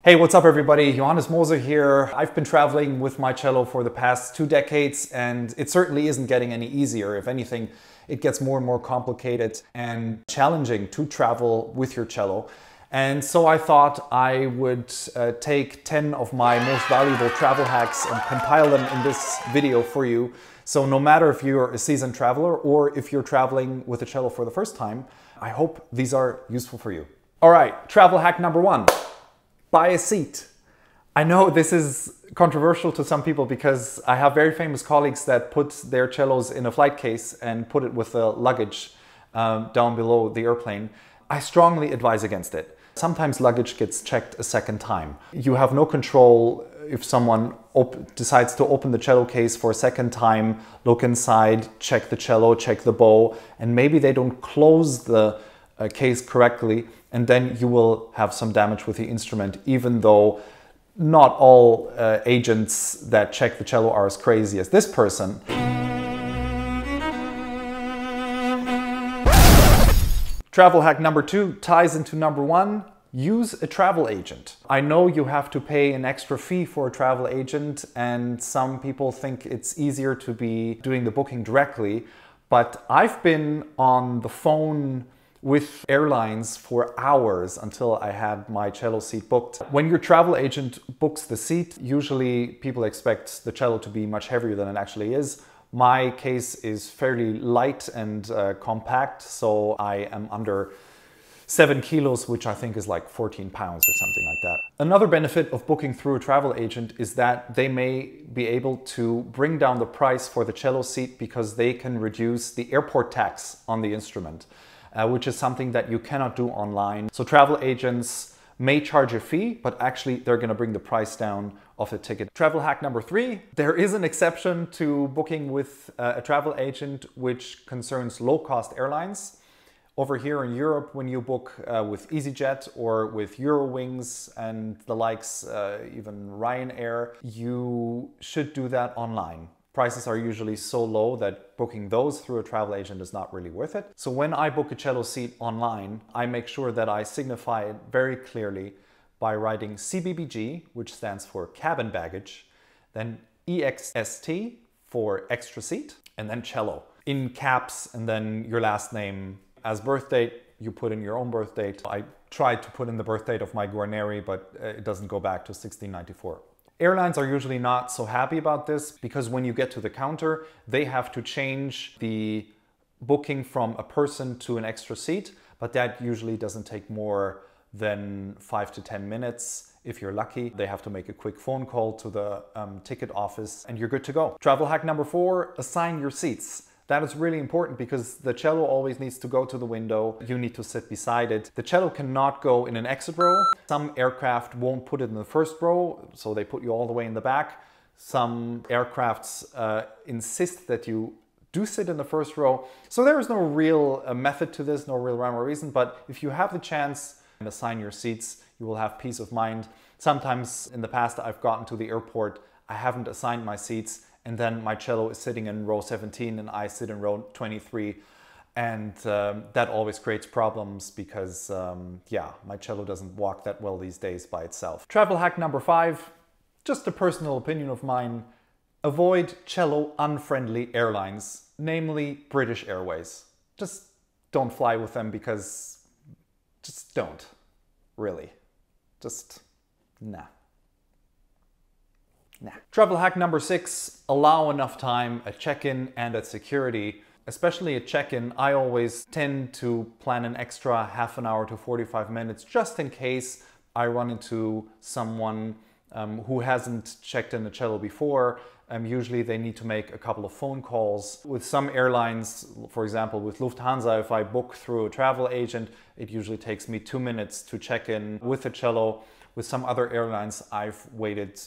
Hey, what's up everybody? Johannes Moser here. I've been traveling with my cello for the past 2 decades and it certainly isn't getting any easier. If anything, it gets more and more complicated and challenging to travel with your cello. And so I thought I would take 10 of my most valuable travel hacks and compile them in this video for you. So no matter if you're a seasoned traveler or if you're traveling with a cello for the first time, I hope these are useful for you. All right, travel hack number 1. Buy a seat. I know this is controversial to some people because I have very famous colleagues that put their cellos in a flight case and put it with the luggage down below the airplane. I strongly advise against it. Sometimes luggage gets checked a second time. You have no control if someone decides to open the cello case for a second time, look inside, check the cello, check the bow, and maybe they don't close the case correctly, and then you will have some damage with the instrument, even though not all agents that check the cello are as crazy as this person. Travel hack number 2 ties into number 1. Use a travel agent. I know you have to pay an extra fee for a travel agent, and some people think it's easier to be doing the booking directly, but I've been on the phone with airlines for hours until I had my cello seat booked. When your travel agent books the seat, usually people expect the cello to be much heavier than it actually is. My case is fairly light and compact, so I am under 7 kilos, which I think is like 14 pounds or something like that. Another benefit of booking through a travel agent is that they may be able to bring down the price for the cello seat because they can reduce the airport tax on the instrument. Which is something that you cannot do online. So travel agents may charge a fee, but actually they're going to bring the price down of the ticket. Travel hack number 3. There is an exception to booking with a travel agent which concerns low-cost airlines. Over here in Europe, when you book with EasyJet or with Eurowings and the likes, even Ryanair, you should do that online. Prices are usually so low that booking those through a travel agent is not really worth it. So when I book a cello seat online, I make sure that I signify it very clearly by writing CBBG, which stands for cabin baggage, then EXST for extra seat, and then cello in caps, and then your last name. As birth date, you put in your own birth date. I tried to put in the birth date of my Guarneri, but it doesn't go back to 1694. Airlines are usually not so happy about this because when you get to the counter, they have to change the booking from a person to an extra seat, but that usually doesn't take more than 5 to 10 minutes. If you're lucky, they have to make a quick phone call to the ticket office and you're good to go. Travel hack number 4, assign your seats. That is really important because the cello always needs to go to the window. You need to sit beside it. The cello cannot go in an exit row. Some aircraft won't put it in the first row, so they put you all the way in the back. Some aircrafts insist that you do sit in the first row. So there is no real method to this, no real rhyme or reason, but if you have the chance and assign your seats, you will have peace of mind. Sometimes in the past I've gotten to the airport, I haven't assigned my seats, and then my cello is sitting in row 17 and I sit in row 23. And that always creates problems because, yeah, my cello doesn't walk that well these days by itself. Travel hack number 5, just a personal opinion of mine. Avoid cello unfriendly airlines, namely British Airways. Just don't fly with them because just don't, really. Just, nah. Nah. Travel hack number 6, allow enough time at check-in and at security. Especially at check-in, I always tend to plan an extra half an hour to 45 minutes just in case I run into someone who hasn't checked in a cello before. Usually they need to make a couple of phone calls. With some airlines, for example with Lufthansa, if I book through a travel agent, it usually takes me 2 minutes to check in with a cello. With some other airlines, I've waited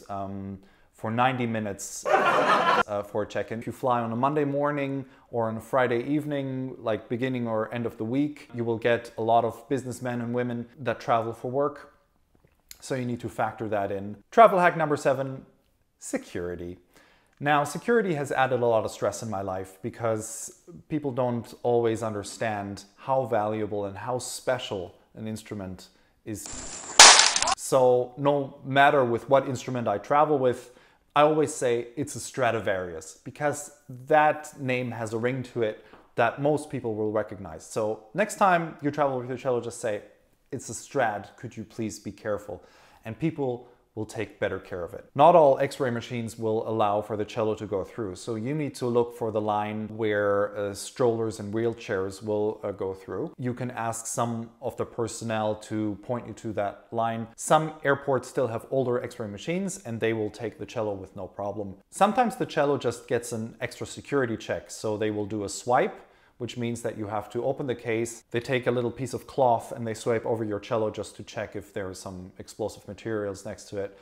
for 90 minutes for a check-in. If you fly on a Monday morning or on a Friday evening, like beginning or end of the week, you will get a lot of businessmen and women that travel for work. So you need to factor that in. Travel hack number 7, security. Now, security has added a lot of stress in my life because people don't always understand how valuable and how special an instrument is. So no matter with what instrument I travel with, I always say it's a Stradivarius because that name has a ring to it that most people will recognize. So next time you travel with your cello, just say, it's a Strad, could you please be careful? And people will take better care of it. Not all X-ray machines will allow for the cello to go through. So you need to look for the line where strollers and wheelchairs will go through. You can ask some of the personnel to point you to that line. Some airports still have older X-ray machines and they will take the cello with no problem. Sometimes the cello just gets an extra security check. So they will do a swipe, which means that you have to open the case. They take a little piece of cloth and they swipe over your cello just to check if there are some explosive materials next to it.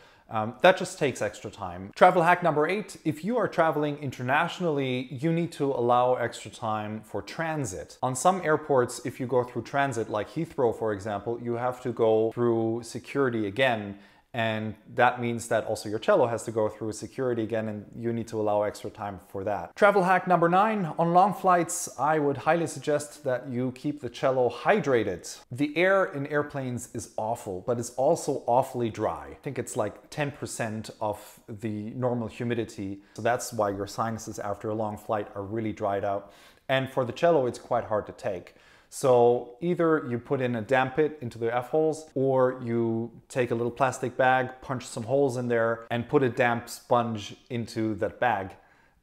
That just takes extra time. Travel hack number 8, if you are traveling internationally, you need to allow extra time for transit. On some airports, if you go through transit, like Heathrow, for example, you have to go through security again. And that means that also your cello has to go through security again, and you need to allow extra time for that. Travel hack number 9, on long flights, I would highly suggest that you keep the cello hydrated. The air in airplanes is awful, but it's also awfully dry. I think it's like 10% of the normal humidity. So that's why your sinuses after a long flight are really dried out. And for the cello, it's quite hard to take. So either you put in a damp pit into the F-holes, or you take a little plastic bag, punch some holes in there, and put a damp sponge into that bag.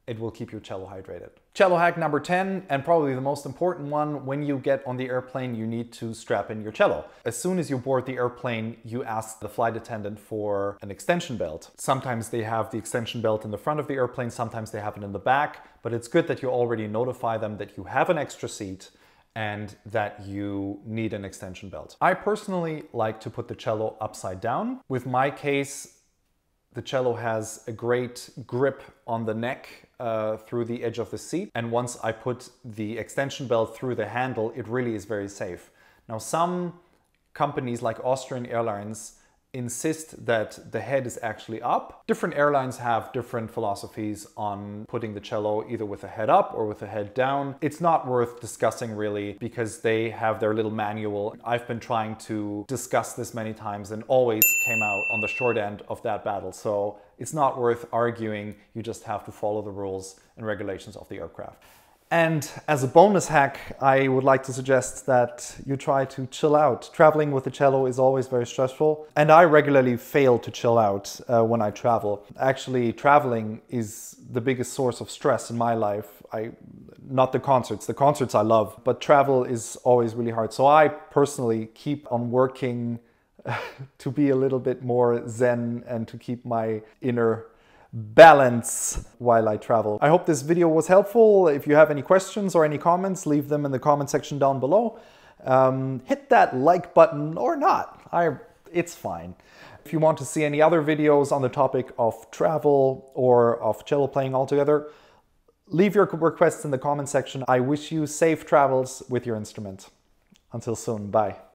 It will keep your cello hydrated. Cello hack number 10, and probably the most important one, when you get on the airplane, you need to strap in your cello. As soon as you board the airplane, you ask the flight attendant for an extension belt. Sometimes they have the extension belt in the front of the airplane, sometimes they have it in the back, but it's good that you already notify them that you have an extra seat and that you need an extension belt. I personally like to put the cello upside down. With my case, the cello has a great grip on the neck through the edge of the seat. And once I put the extension belt through the handle, it really is very safe. Now, some companies like Austrian Airlines insist that the head is actually up. Different airlines have different philosophies on putting the cello either with the head up or with the head down. It's not worth discussing really because they have their little manual. I've been trying to discuss this many times and always came out on the short end of that battle. So it's not worth arguing. You just have to follow the rules and regulations of the aircraft. And as a bonus hack, I would like to suggest that you try to chill out. Traveling with the cello is always very stressful, and I regularly fail to chill out when I travel. Actually, traveling is the biggest source of stress in my life. Not the concerts. The concerts I love, but travel is always really hard. So I personally keep on working to be a little bit more zen and to keep my inner balance while I travel. I hope this video was helpful. If you have any questions or any comments, leave them in the comment section down below. Hit that like button or not. It's fine. If you want to see any other videos on the topic of travel or of cello playing altogether, leave your requests in the comment section. I wish you safe travels with your instrument. Until soon, bye.